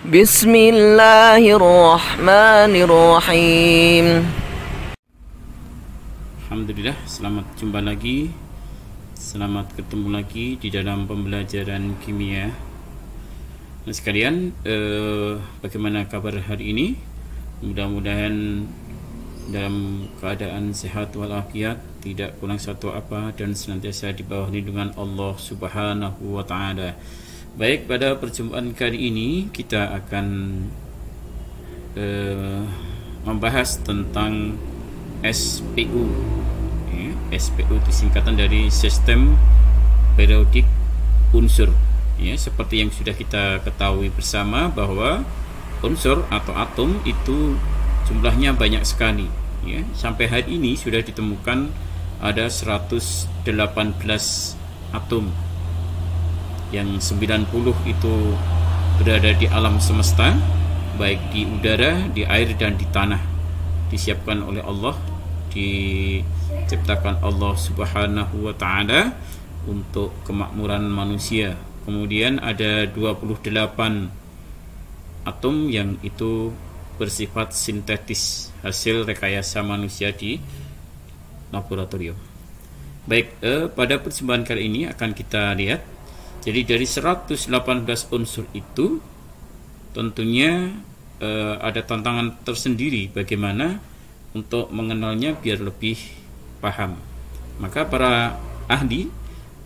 Bismillahirrahmanirrahim. Alhamdulillah, selamat jumpa lagi. Selamat ketemu lagi di dalam pembelajaran kimia. Nah sekalian, bagaimana kabar hari ini? Mudah-mudahan dalam keadaan sehat walafiat, tidak kurang satu apa, dan senantiasa di bawah lindungan Allah Subhanahu wa Ta'ala. Baik, pada perjumpaan kali ini kita akan membahas tentang SPU. SPU itu singkatan dari Sistem Periodik Unsur. Seperti yang sudah kita ketahui bersama bahwa unsur atau atom itu jumlahnya banyak sekali. Sampai hari ini sudah ditemukan ada 118 atom, yang 90 itu berada di alam semesta, baik di udara, di air, dan di tanah. Disiapkan oleh Allah, diciptakan Allah Subhanahu wa Ta'ala untuk kemakmuran manusia. Kemudian ada 28 atom yang itu bersifat sintetis, hasil rekayasa manusia di laboratorium. Baik, pada perjumpaan kali ini akan kita lihat, jadi dari 118 unsur itu tentunya ada tantangan tersendiri bagaimana untuk mengenalnya biar lebih paham. Maka para ahli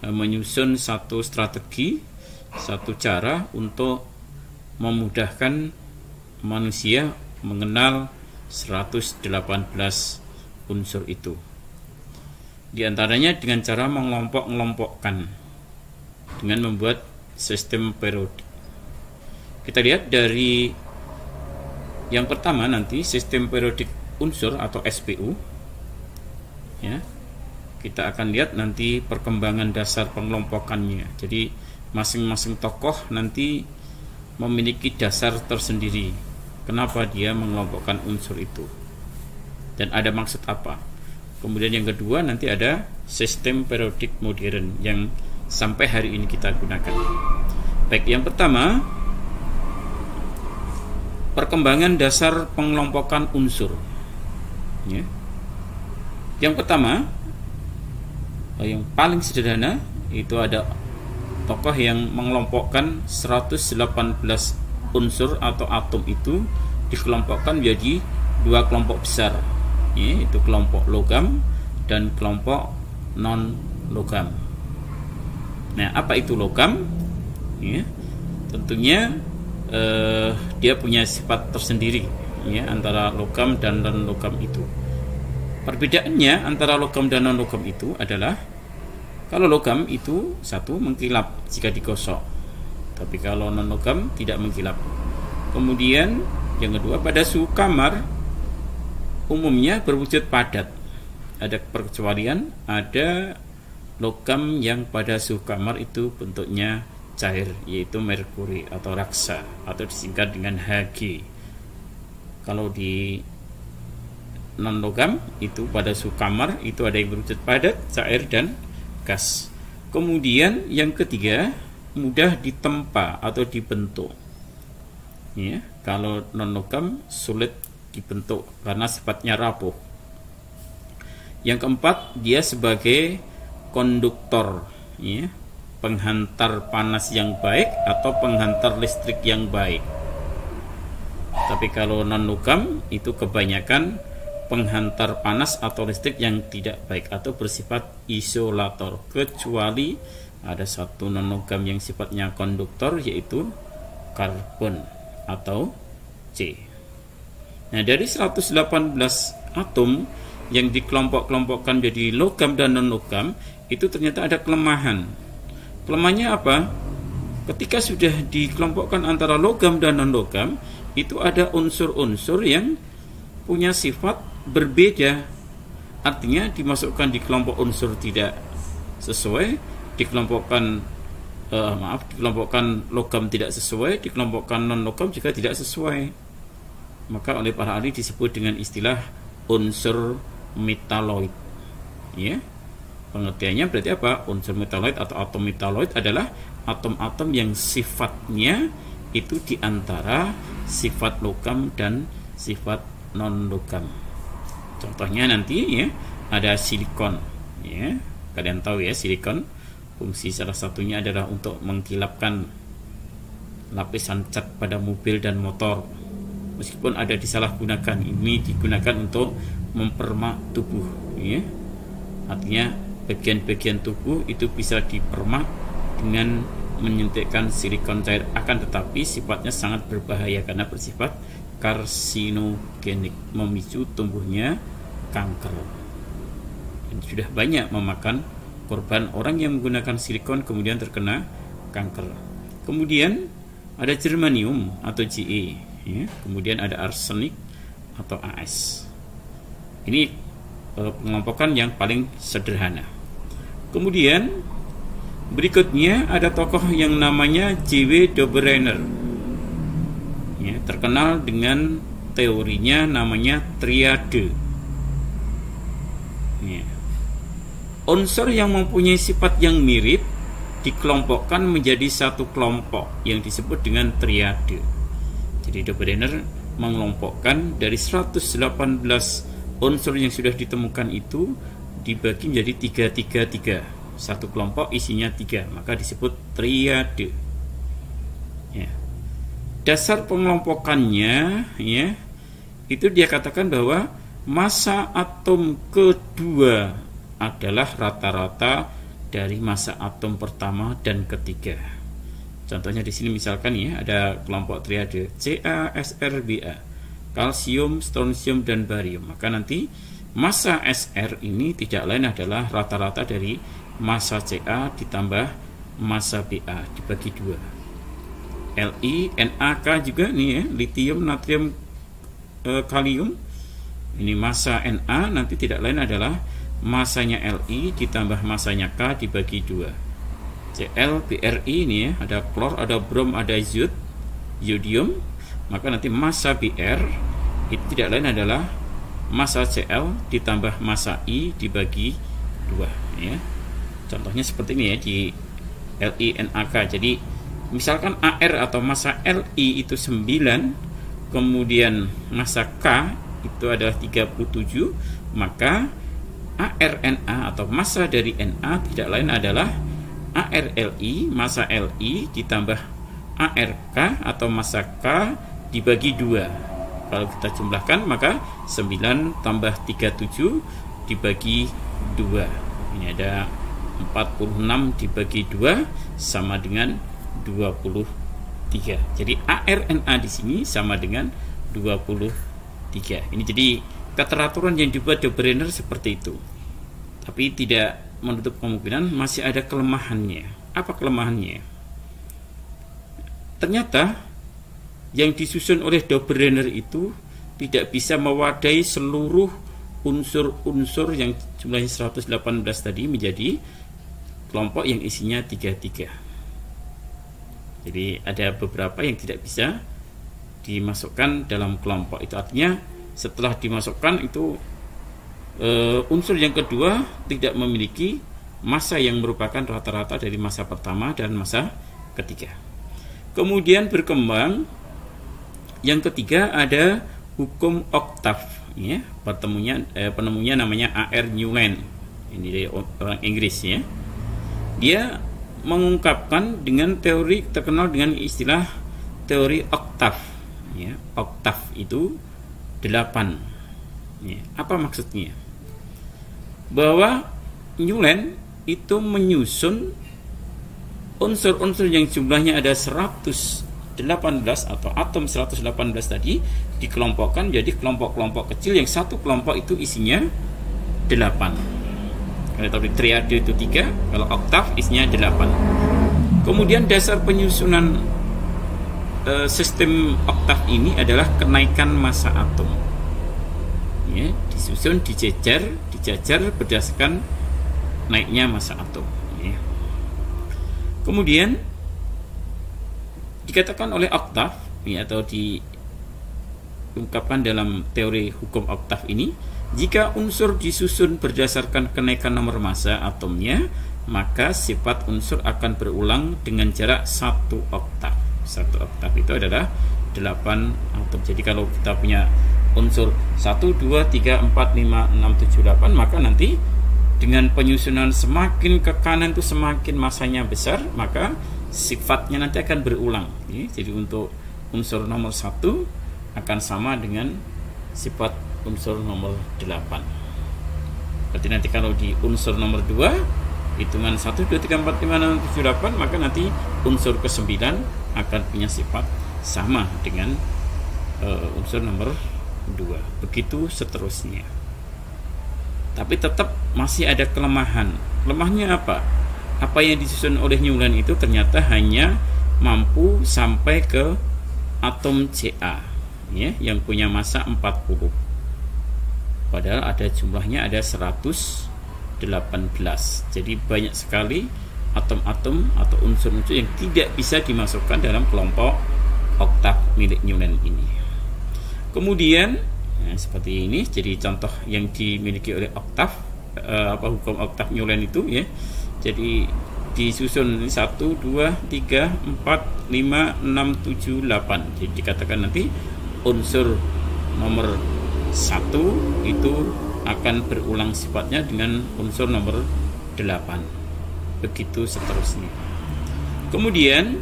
menyusun satu strategi, satu cara untuk memudahkan manusia mengenal 118 unsur itu. Di antaranya dengan cara mengelompok-ngelompokkan dengan membuat sistem periodik. Kita lihat dari yang pertama nanti, sistem periodik unsur atau SPU. Kita akan lihat nanti perkembangan dasar pengelompokannya. Jadi masing-masing tokoh nanti memiliki dasar tersendiri. Kenapa dia mengelompokkan unsur itu? Dan ada maksud apa? Kemudian yang kedua nanti ada sistem periodik modern yang sampai hari ini kita gunakan. Baik, yang pertama, perkembangan dasar pengelompokan unsur. Yang pertama, yang paling sederhana, itu ada tokoh yang mengelompokkan 118 unsur atau atom itu dikelompokkan menjadi dua kelompok besar, yaitu kelompok logam dan kelompok non logam. Nah, apa itu logam? Tentunya dia punya sifat tersendiri antara logam dan non logam itu. Perbedaannya antara logam dan non logam itu adalah, kalau logam itu satu, mengkilap jika digosok, tapi kalau non logam tidak mengkilap. Kemudian yang kedua, pada suhu kamar umumnya berwujud padat. Ada perkecualian, ada logam yang pada suhu kamar itu bentuknya cair, yaitu merkuri atau raksa, atau disingkat dengan Hg. Kalau di non logam itu pada suhu kamar itu ada yang berwujud padat, cair, dan gas. Kemudian yang ketiga, mudah ditempa atau dibentuk. Kalau non logam sulit dibentuk karena sifatnya rapuh. Yang keempat, dia sebagai konduktor, penghantar panas yang baik atau penghantar listrik yang baik. Tapi kalau non logam itu kebanyakan penghantar panas atau listrik yang tidak baik atau bersifat isolator, kecuali ada satu non logam yang sifatnya konduktor, yaitu karbon atau C. Nah, dari 118 atom yang dikelompok-kelompokkan jadi logam dan non logam itu ternyata ada kelemahan. Kelemahannya apa? Ketika sudah dikelompokkan antara logam dan non logam, itu ada unsur-unsur yang punya sifat berbeda. Artinya dimasukkan di kelompok unsur tidak sesuai, dikelompokkan logam tidak sesuai, dikelompokkan non logam juga tidak sesuai. Maka oleh para ahli disebut dengan istilah unsur metaloid. Pengertiannya berarti apa? Unsur metaloid atau atom metaloid adalah atom-atom yang sifatnya itu diantara sifat logam dan sifat non logam. Contohnya nanti ya ada silikon ya, kalian tahu ya silikon fungsi salah satunya adalah untuk mengkilapkan lapisan cat pada mobil dan motor. Meskipun ada disalahgunakan, ini digunakan untuk mempermak tubuh ya. Artinya bagian-bagian tubuh itu bisa dipermak dengan menyuntikkan silikon cair, akan tetapi sifatnya sangat berbahaya karena bersifat karsinogenik, memicu tumbuhnya kanker. Dan sudah banyak memakan korban orang yang menggunakan silikon kemudian terkena kanker. Kemudian ada germanium atau Ge ya. Kemudian ada arsenik atau As. Ini pengelompokan yang paling sederhana. Kemudian berikutnya ada tokoh yang namanya J.W. Doberainer ya, terkenal dengan teorinya namanya triade ya. Unsur yang mempunyai sifat yang mirip dikelompokkan menjadi satu kelompok yang disebut dengan triade. Jadi Doberainer mengelompokkan dari 118 unsur yang sudah ditemukan itu dibagi menjadi 3. Satu kelompok isinya 3, maka disebut triade ya. Dasar pengelompokannya ya, itu dia katakan bahwa massa atom kedua adalah rata-rata dari massa atom pertama dan ketiga. Contohnya di sini misalkan ya ada kelompok triade Ca, Sr, Ba, kalsium, strontium dan barium. Maka nanti massa Sr ini tidak lain adalah rata-rata dari massa Ca ditambah massa Ba dibagi 2. Li, NaK juga nih ya, litium, natrium, kalium. Ini massa Na nanti tidak lain adalah masanya Li ditambah masanya K dibagi 2. Cl, Bri ini ya, ada klor, ada brom, ada yodium. Maka nanti massa Br itu tidak lain adalah massa Cl ditambah massa I dibagi 2 ya. Contohnya seperti ini ya di LiNaK. Jadi misalkan Ar atau massa Li itu 9, kemudian massa K itu adalah 37, maka ArNa atau massa dari Na tidak lain adalah ArLi, massa Li ditambah ArK atau massa K dibagi 2. Kalau kita jumlahkan maka 9 tambah 37 dibagi 2. Ini ada 46 dibagi 2 sama dengan 23. Jadi ArNa di sini sama dengan 23. Ini jadi keteraturan yang dibuat Doberainer seperti itu. Tapi tidak menutup kemungkinan masih ada kelemahannya. Apa kelemahannya? Ternyata yang disusun oleh Doberainer itu tidak bisa mewadahi seluruh unsur-unsur yang jumlahnya 118 tadi menjadi kelompok yang isinya 3. Jadi ada beberapa yang tidak bisa dimasukkan dalam kelompok itu. Artinya setelah dimasukkan itu unsur yang kedua tidak memiliki massa yang merupakan rata-rata dari massa pertama dan massa ketiga. Kemudian berkembang yang ketiga ada hukum oktav ya. Penemunya namanya A.R. Newland. Ini dari orang Inggris ya. Dia mengungkapkan dengan teori terkenal dengan istilah teori oktav ya. Oktav itu 8 ya. Apa maksudnya? Bahwa Newland itu menyusun unsur-unsur yang jumlahnya ada 118 atau atom 118 tadi dikelompokkan jadi kelompok-kelompok kecil yang satu kelompok itu isinya 8. Kalau tadi triade itu 3, kalau oktav isinya 8. Kemudian dasar penyusunan sistem oktav ini adalah kenaikan massa atom. Ya, disusun dijajar berdasarkan naiknya massa atom ya. Kemudian dikatakan oleh oktav ya, atau diungkapkan dalam teori hukum oktav ini, jika unsur disusun berdasarkan kenaikan nomor massa atomnya, maka sifat unsur akan berulang dengan jarak 1 oktav. Satu oktav itu adalah 8 atom. Jadi kalau kita punya unsur 1, 2, 3, 4, 5, 6, 7, 8, maka nanti dengan penyusunan semakin ke kanan itu semakin masanya besar, maka sifatnya nanti akan berulang. Jadi untuk unsur nomor 1 akan sama dengan sifat unsur nomor 8. Berarti nanti kalau di unsur nomor 2 hitungan 1, 2, 3, 4, 5, 6, 7, 8, maka nanti unsur ke-9 akan punya sifat sama dengan unsur nomor 2. Begitu seterusnya. Tapi tetap masih ada kelemahan. Lemahnya apa? Apa yang disusun oleh Newland itu ternyata hanya mampu sampai ke atom Ca, ya, yang punya massa 40. Padahal ada jumlahnya ada 118. Jadi banyak sekali atom-atom atau unsur-unsur yang tidak bisa dimasukkan dalam kelompok oktav milik Newland ini. Kemudian seperti ini, jadi contoh yang dimiliki oleh oktav, hukum oktav Newland itu, ya. Jadi disusun 1, 2, 3, 4, 5, 6, 7, 8. Jadi dikatakan nanti unsur nomor 1 itu akan berulang sifatnya dengan unsur nomor 8. Begitu seterusnya. Kemudian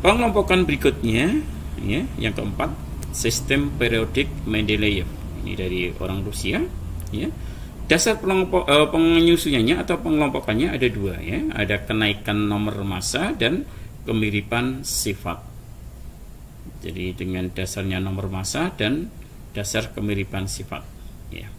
pengelompokan berikutnya, ya, yang keempat, sistem periodik Mendeleev. Ini dari orang Rusia, ya. Dasar penyusunannya atau pengelompokannya ada 2, ya. Ada kenaikan nomor massa dan kemiripan sifat. Jadi dengan dasarnya nomor massa dan dasar kemiripan sifat, ya.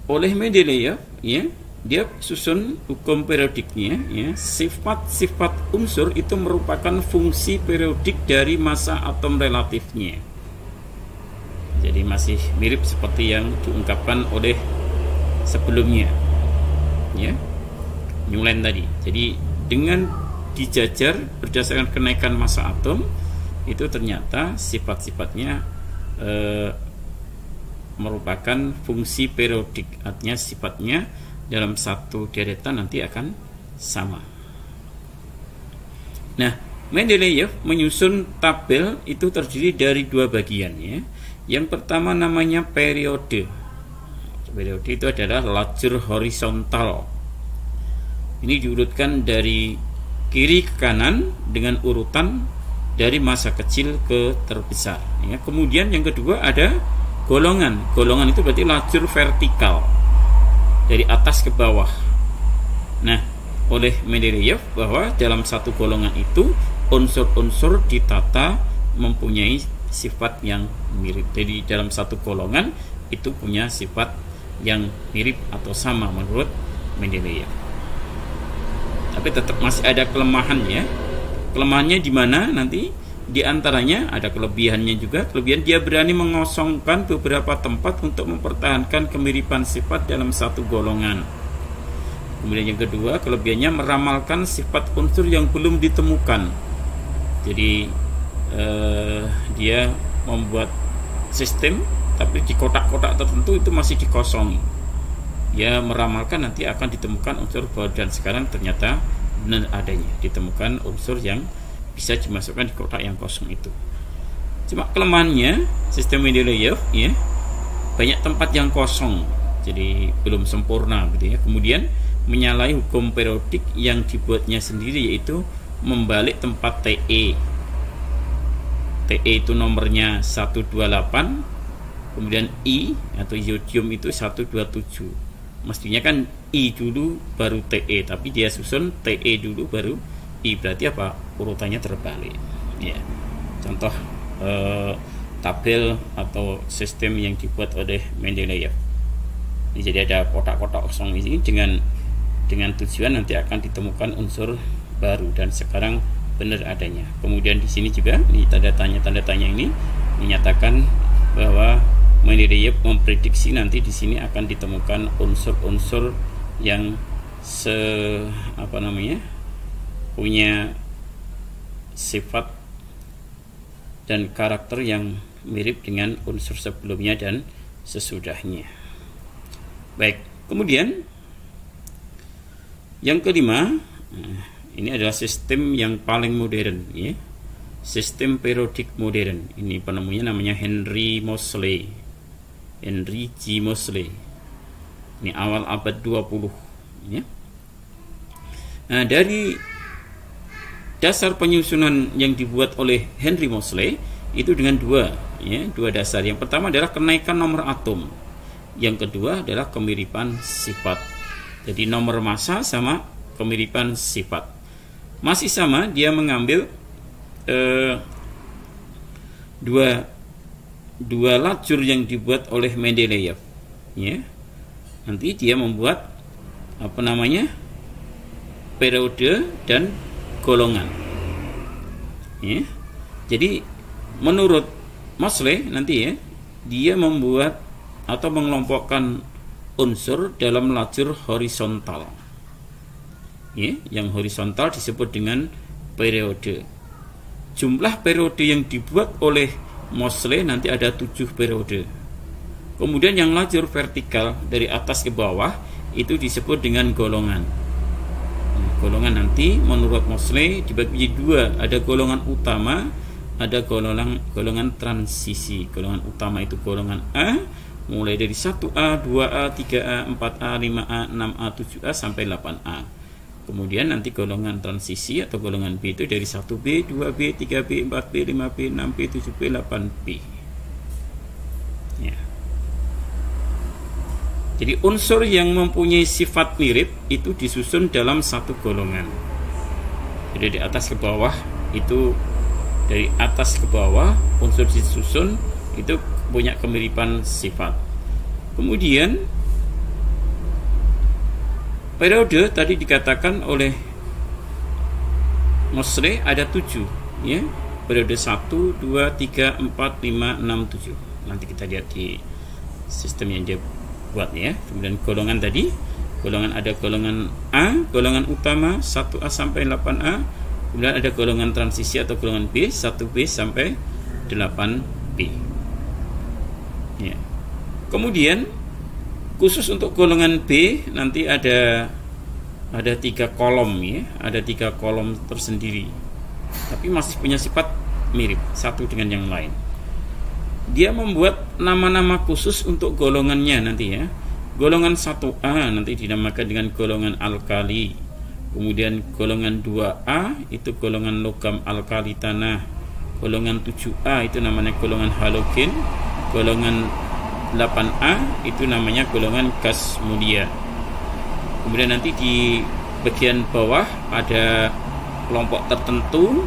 Oleh Mendeleev, ya, dia susun hukum periodiknya, ya. Sifat-sifat unsur itu merupakan fungsi periodik dari massa atom relatifnya. Jadi masih mirip seperti yang diungkapkan oleh sebelumnya, ya, Newland tadi. Jadi dengan dijajar berdasarkan kenaikan massa atom, itu ternyata sifat-sifatnya merupakan fungsi periodik, artinya sifatnya dalam satu deretan nanti akan sama. Nah, Mendeleev menyusun tabel itu terdiri dari 2 bagian, ya. Yang pertama namanya periode. Periode itu adalah lajur horizontal. Ini diurutkan dari kiri ke kanan dengan urutan dari massa kecil ke terbesar, ya. Kemudian yang kedua ada golongan. Golongan itu berarti lajur vertikal dari atas ke bawah. Nah, oleh Mendeleev bahwa dalam satu golongan itu unsur-unsur ditata mempunyai sifat yang mirip. Jadi dalam satu golongan itu punya sifat yang mirip atau sama menurut Mendeleev. Tapi tetap masih ada kelemahannya. Kelemahannya di mana nanti? Di antaranya ada kelebihannya juga. Kelebihan dia berani mengosongkan beberapa tempat untuk mempertahankan kemiripan sifat dalam satu golongan. Kemudian yang kedua, kelebihannya meramalkan sifat unsur yang belum ditemukan. Jadi dia membuat sistem, tapi di kotak-kotak tertentu itu masih dikosongi. Dia meramalkan nanti akan ditemukan unsur baru, dan sekarang ternyata benar adanya ditemukan unsur yang bisa dimasukkan di kotak yang kosong itu. Cuma kelemahannya sistem Mendeleev, ya, banyak tempat yang kosong, jadi belum sempurna, gitu, ya. Kemudian menyalahi hukum periodik yang dibuatnya sendiri, yaitu membalik tempat TE. TE itu nomornya 128, kemudian I atau iodium itu 127. Mestinya kan I dulu baru TE, tapi dia susun TE dulu baru I, berarti apa? Urutannya terbalik, ya. Contoh tabel atau sistem yang dibuat oleh Mendeleev. Jadi ada kotak-kotak kosong ini dengan tujuan nanti akan ditemukan unsur baru, dan sekarang benar adanya. Kemudian di sini juga di tanda tanya ini menyatakan bahwa Mendeleev memprediksi nanti di sini akan ditemukan unsur-unsur yang punya sifat dan karakter yang mirip dengan unsur sebelumnya dan sesudahnya. Baik, kemudian yang kelima, Ini adalah sistem yang paling modern, ya. Sistem periodik modern. Ini penemunya namanya Henry Moseley. Henry G. Moseley. Ini awal abad 20, ya. Nah, dari dasar penyusunan yang dibuat oleh Henry Moseley itu dengan dua dasar. Yang pertama adalah kenaikan nomor atom. Yang kedua adalah kemiripan sifat. Jadi nomor massa sama kemiripan sifat. Masih sama, dia mengambil dua lajur yang dibuat oleh Mendeleev, ya. Nanti dia membuat periode dan golongan, ya. Jadi menurut Moseley nanti, ya, dia membuat atau mengelompokkan unsur dalam lajur horizontal, ya. Yang horizontal disebut dengan periode. Jumlah periode yang dibuat oleh Moseley nanti ada 7 periode. Kemudian yang lajur vertikal dari atas ke bawah itu disebut dengan golongan. Golongan nanti menurut Moseley dibagi menjadi dua, ada golongan utama, ada golongan transisi. Golongan utama itu golongan A, mulai dari 1A, 2A, 3A, 4A, 5A, 6A, 7A sampai 8A. Kemudian nanti golongan transisi atau golongan B itu dari 1B, 2B, 3B, 4B, 5B, 6B, 7B, 8B. Ya. Jadi unsur yang mempunyai sifat mirip itu disusun dalam satu golongan. Jadi dari atas ke bawah itu, dari atas ke bawah unsur disusun itu punya kemiripan sifat. Kemudian periode tadi dikatakan oleh Moseley ada 7, ya. Periode 1, 2, 3, 4, 5, 6, 7. Nanti kita lihat di sistem yang dia buat, ya. Kemudian golongan tadi, golongan ada golongan A, golongan utama 1A sampai 8A. Kemudian ada golongan transisi atau golongan B, 1B sampai 8B. Ya. Kemudian khusus untuk golongan B nanti ada 3 kolom, ya. Ada 3 kolom tersendiri. Tapi masih punya sifat mirip satu dengan yang lain. Dia membuat nama-nama khusus untuk golongannya nanti, ya. Golongan 1A nanti dinamakan dengan golongan alkali. Kemudian golongan 2A itu golongan logam alkali tanah. Golongan 7A itu namanya golongan halogen. Golongan 8A itu namanya golongan gas mulia. Kemudian nanti di bagian bawah ada kelompok tertentu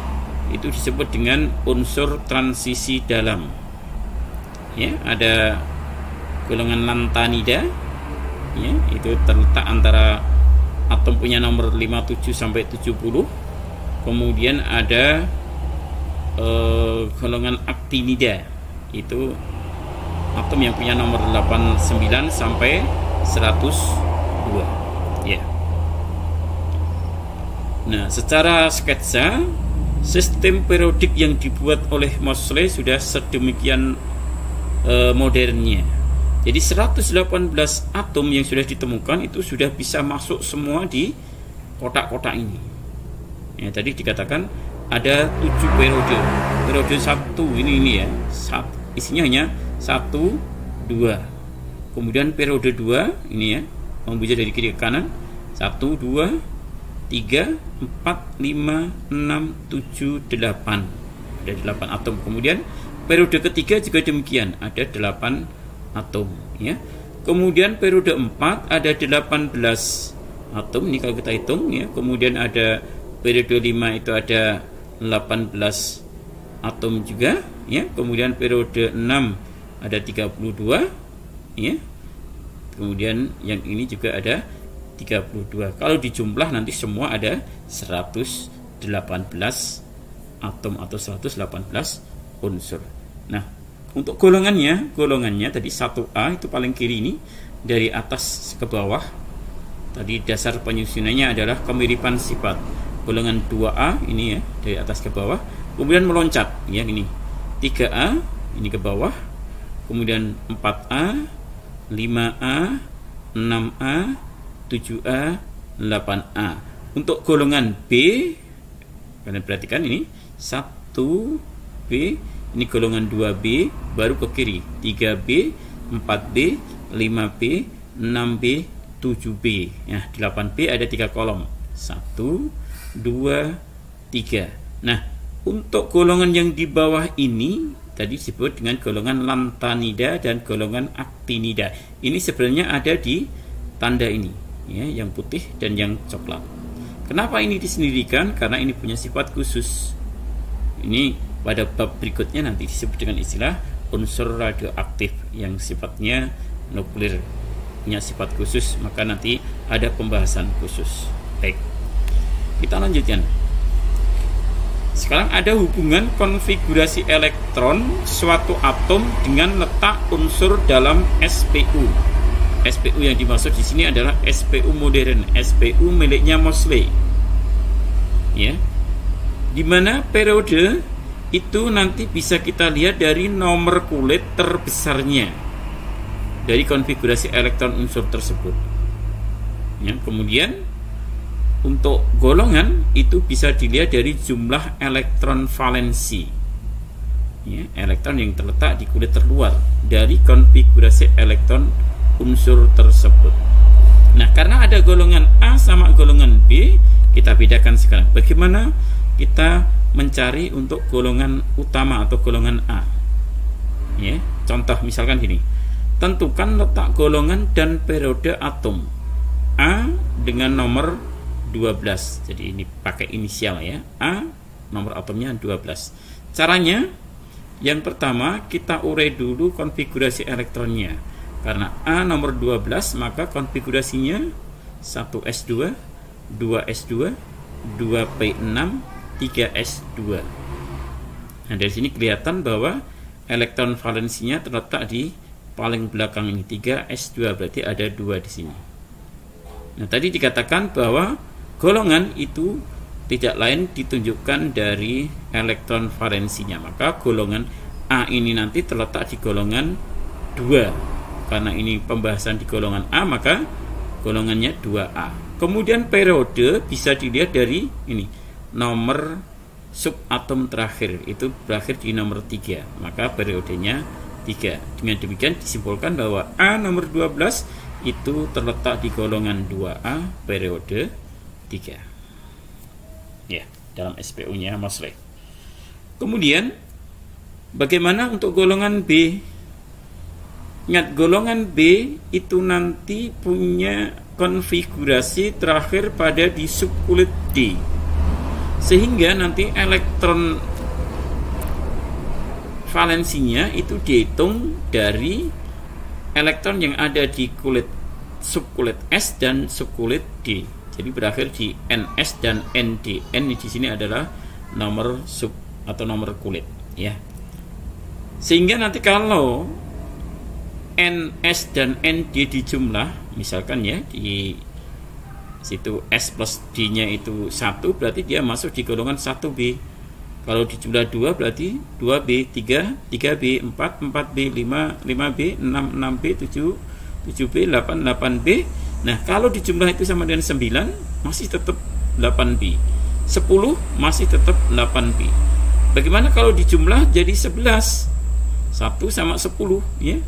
itu disebut dengan unsur transisi dalam. Ya, ada golongan lantanida, ya, itu terletak antara atom punya nomor 57 sampai 70. Kemudian ada golongan aktinida, itu atom yang punya nomor 89 sampai 102, ya. Nah, secara sketsa sistem periodik yang dibuat oleh Moseley sudah sedemikian modernnya. Jadi 118 atom yang sudah ditemukan itu sudah bisa masuk semua di kotak-kotak ini. Ya, tadi dikatakan ada 7 periode. Periode 1 ini ya. Isinya hanya 1, 2. Kemudian periode 2 ini ya, membuja dari kiri ke kanan. 1, 2, 3, 4, 5, 6, 7, 8. Ada 8 atom. Kemudian periode ketiga juga demikian, ada 8 atom, ya. Kemudian periode 4 ada 18 atom, ini kalau kita hitung, ya. Kemudian ada periode 5 itu ada 18 atom juga, ya. Kemudian periode 6 ada 32, ya. Kemudian yang ini juga ada 32. Kalau dijumlah nanti semua ada 118 atom atau 118 unsur. Nah, untuk golongannya tadi 1A itu paling kiri ini, dari atas ke bawah. Tadi dasar penyusunannya adalah kemiripan sifat. Golongan 2A ini ya, dari atas ke bawah. Kemudian meloncat, ya ini. 3A ini ke bawah. Kemudian 4A, 5A, 6A, 7A, 8A. untuk golongan B, kalian perhatikan ini 1B, ini golongan 2B, baru ke kiri 3B, 4B, 5B, 6B, 7B. Nah, 8B ada 3 kolom. 1, 2, 3. Nah, untuk golongan yang di bawah ini tadi disebut dengan golongan lantanida dan golongan actinida. Ini sebenarnya ada di tanda ini, ya, yang putih dan yang coklat. Kenapa ini disendirikan? Karena ini punya sifat khusus. Ini pada bab berikutnya nanti disebut dengan istilah unsur radioaktif yang sifatnya nuklir, punya sifat khusus, maka nanti ada pembahasan khusus. Baik, kita lanjutkan. Sekarang ada hubungan konfigurasi elektron suatu atom dengan letak unsur dalam SPU. SPU yang dimaksud di sini adalah SPU modern, SPU miliknya Moseley. Ya. Di mana periode itu nanti bisa kita lihat dari nomor kulit terbesarnya dari konfigurasi elektron unsur tersebut. Ya, kemudian untuk golongan itu bisa dilihat dari jumlah elektron valensi, ya, elektron yang terletak di kulit terluar dari konfigurasi elektron unsur tersebut. Nah, karena ada golongan A sama golongan B, kita bedakan sekarang. Bagaimana kita mencari untuk golongan utama atau golongan A? Ya, contoh misalkan gini. Tentukan letak golongan dan periode atom A dengan nomor 12. Jadi ini pakai inisial ya. A, nomor atomnya 12. Caranya yang pertama kita urai dulu konfigurasi elektronnya. Karena A nomor 12, maka konfigurasinya 1s2, 2s2, 2p6, 3s2. Nah, dari sini kelihatan bahwa elektron valensinya terletak di paling belakang ini, 3s2, berarti ada 2 di sini. Nah, tadi dikatakan bahwa golongan itu tidak lain ditunjukkan dari elektron valensinya, maka golongan A ini nanti terletak di golongan 2. Karena ini pembahasan di golongan A, maka golongannya 2A. Kemudian periode bisa dilihat dari ini, nomor subatom terakhir itu berakhir di nomor 3, maka periodenya 3. Dengan demikian disimpulkan bahwa A nomor 12 itu terletak di golongan 2A periode 3. Ya, dalam SPU-nya Moseley. Kemudian bagaimana untuk golongan B? Ingat, golongan B itu nanti punya konfigurasi terakhir pada di subkulit D. Sehingga nanti elektron valensinya itu dihitung dari elektron yang ada di kulit subkulit S dan subkulit D. Jadi berakhir di NS dan ND. N di sini adalah nomor sub atau nomor kulit, ya. Sehingga nanti kalau NS dan ND dijumlah, misalkan ya di situ S plus D-nya itu 1, berarti dia masuk di golongan 1B. Kalau dijumlah 2 berarti 2B, 3, 3B, 4, 4B, 5, 5B, 6, 6B, 7, 7B, 8, 8B. Nah, kalau dijumlah itu sama dengan 9, masih tetap 8B. 10 masih tetap 8B. Bagaimana kalau dijumlah jadi 11? 1 sama 10, ya.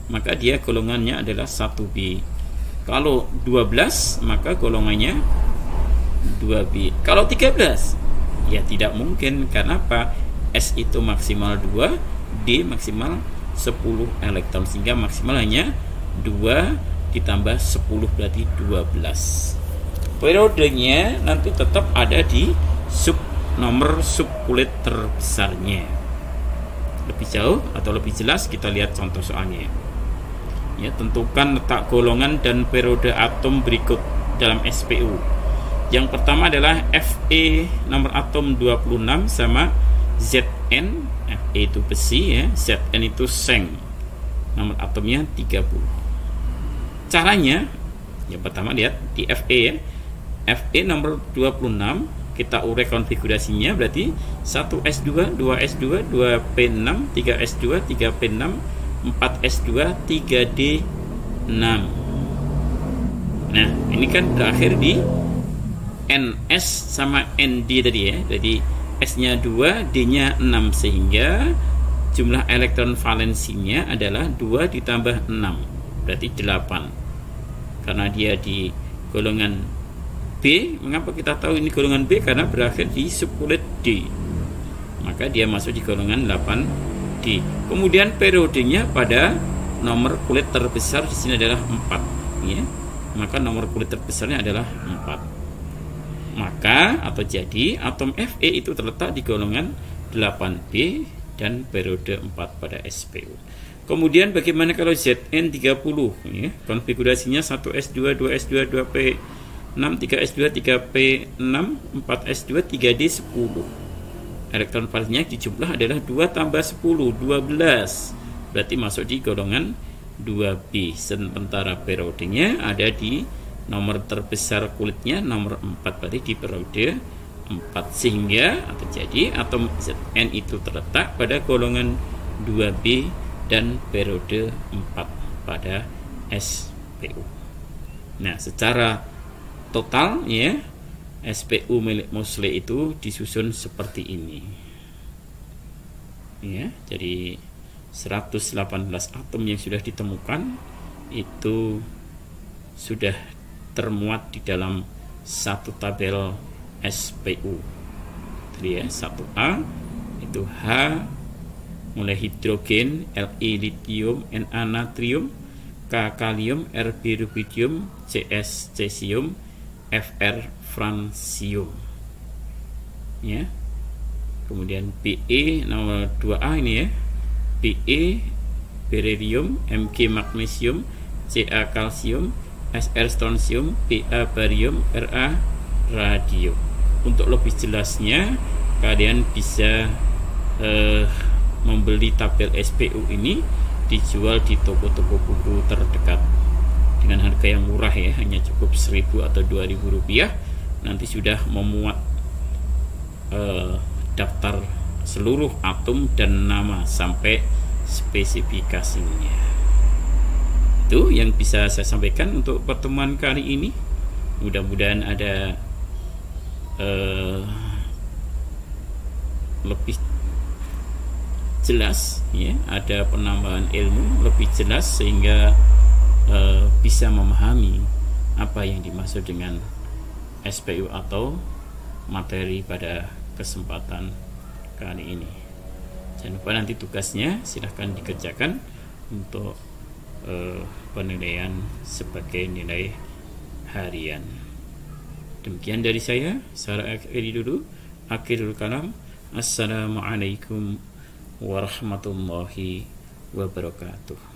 Maka dia golongannya adalah 1B. Kalau 12, maka golongannya 2B. Kalau 13, ya tidak mungkin. Karena apa? S itu maksimal 2, D maksimal 10 elektron, sehingga maksimal hanya 2 ditambah 10 berarti 12. Periodenya nanti tetap ada di nomor subkulit terbesarnya. Lebih jauh atau lebih jelas kita lihat contoh soalnya. Ya, tentukan letak golongan dan periode atom berikut dalam SPU. Yang pertama adalah Fe nomor atom 26 sama Zn, Fe itu besi ya, Zn itu seng. Nomor atomnya 30. Caranya, yang pertama lihat di Fe ya. Fe nomor 26 kita urai konfigurasinya, berarti 1s2, 2s2, 2p6, 3s2, 3p6, 4s2, 3d6. Nah, ini kan berakhir di NS sama ND tadi ya. Jadi S-nya 2, D-nya 6, sehingga jumlah elektron valensinya adalah 2 ditambah 6, berarti 8. Karena dia di golongan B, mengapa kita tahu ini golongan B? Karena berakhir di subkulit D, maka dia masuk di golongan 8D. Kemudian periodenya pada nomor kulit terbesar di sini adalah 4 ya. Maka nomor kulit terbesarnya adalah 4. Maka atau jadi atom Fe itu terletak di golongan 8B dan periode 4 pada SPU. Kemudian bagaimana kalau Zn30 ya? Konfigurasinya 1s2, 2s2, 2p6, 3s2, 3p6, 4s2, 3d10. Elektron valensinya dijumlah adalah 2 tambah 10, 12. Berarti masuk di golongan 2B. Sementara periodenya ada di nomor terbesar kulitnya nomor 4, berarti di periode 4, sehingga atau jadi atom Zn itu terletak pada golongan 2B dan periode 4 pada SPU. Nah, secara total ya, SPU milik Mosley itu disusun seperti ini ya. Jadi 118 atom yang sudah ditemukan itu sudah termuat di dalam satu tabel SPU. Jadi ya, 1A itu H mulai hidrogen, Li litium, Na natrium, K kalium, Rb rubidium, Cs cesium, Fr francium. Ya. Kemudian Be nomor 2A ini ya. Be beryllium, Mg magnesium, Ca kalsium, Sr strontium, Pa barium, Ra radium. Untuk lebih jelasnya kalian bisa membeli tabel SPU ini, dijual di toko-toko buku terdekat dengan harga yang murah ya, hanya cukup 1.000 atau 2.000 rupiah. Nanti sudah memuat daftar seluruh atom dan nama sampai spesifikasinya. Itu yang bisa saya sampaikan untuk pertemuan kali ini. Mudah-mudahan ada lebih jelas ya, ada penambahan ilmu lebih jelas sehingga bisa memahami apa yang dimaksud dengan SPU atau materi pada kesempatan kali ini. Jangan lupa nanti tugasnya silahkan dikerjakan untuk penilaian sebagai nilai harian. Demikian dari saya akhiri dulu. Akhirul kalam. Assalamualaikum warahmatullahi wabarakatuh.